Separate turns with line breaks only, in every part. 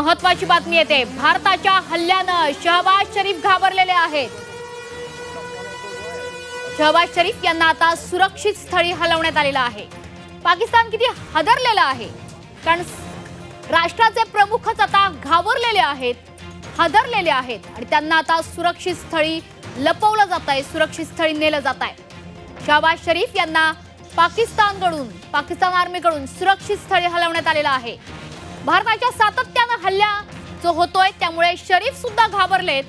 महत्त्वाची बातमी येते। भारताच्या हल्ल्यानं शहबाज शरीफ घाबरलेले आहेत। शहबाज शरीफ यांना आता सुरक्षित स्थळी हलवण्यात आलेलं आहे। पाकिस्तान किती हादरलेला आहे, कारण राष्ट्राचे प्रमुखच आता घाबरलेले आहेत, हादरलेले आहेत आणि त्यांना आता सुरक्षित स्थळी लपवलं जात आहे, सुरक्षित स्थळी नेलं जात आहे। शहबाज शरीफ यांना पाकिस्तान आर्मीकडून सुरक्षित स्थळी हलवण्यात आलेलं आहे। भारताच्या सातत्यानं हल्ला जो होतोय त्यामुळे शरीफ सुद्धा घाबरलेत।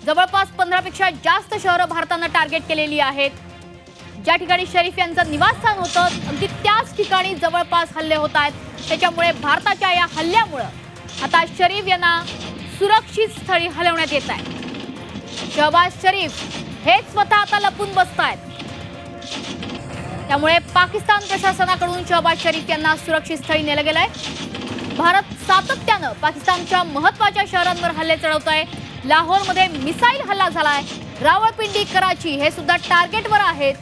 जवळपास 15 पेक्षा जास्त शहरं भारतानं टार्गेट केलेली आहेत। ज्या ठिकाणी शरीफ यांचं निवासस्थान होतं अगदी त्याच ठिकाणी जवळपास हल्ले होत आहेत। त्याच्यामुळे भारताच्या या हल्ल्यामुळे आता शरीफ यांना सुरक्षित स्थळी हलवण्यात येत आहे। शहबाज शरीफ हे स्वतः आता लपून बसतायत, त्यामुळे पाकिस्तान प्रशासनाकडून शहबाज शरीफ यांना सुरक्षित स्थळी नेलं गेलंय। भारत सातत्यानं पाकिस्तानच्या महत्त्वाच्या शहरांवर हल्ले चढवतोय। लाहोरमध्ये मिसाईल हल्ला झालाय, रावळपिंडी, कराची हे सुद्धा टार्गेटवर आहेत।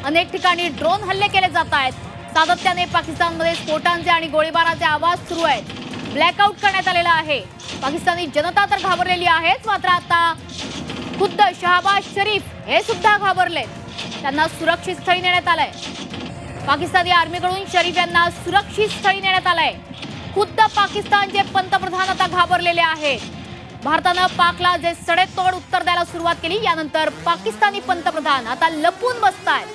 अनेक ठिकाणी ड्रोन हल्ले केले जात आहेत। सातत्याने पाकिस्तानमध्ये स्फोटांचे आणि गोळीबाराचे आवाज सुरू आहेत। ब्लॅकआउट करण्यात आलेला आहे। पाकिस्तानी जनता तर घाबरलेली आहे, मात्र आता खुद्द शहबाज शरीफ हे सुद्धा घाबरलेत। त्यांना सुरक्षित स्थळी नेण्यात आलंय। पाकिस्तानी आर्मीकडून शरीफ यांना सुरक्षित स्थळी नेण्यात आलंय। खुद्द पाकिस्तानचे पंतप्रधान आता घाबरलेले आहेत। भारतानं पाकला जे सडेतोड उत्तर द्यायला सुरुवात केली, यानंतर पाकिस्तानी पंतप्रधान आता लपून बसतायत।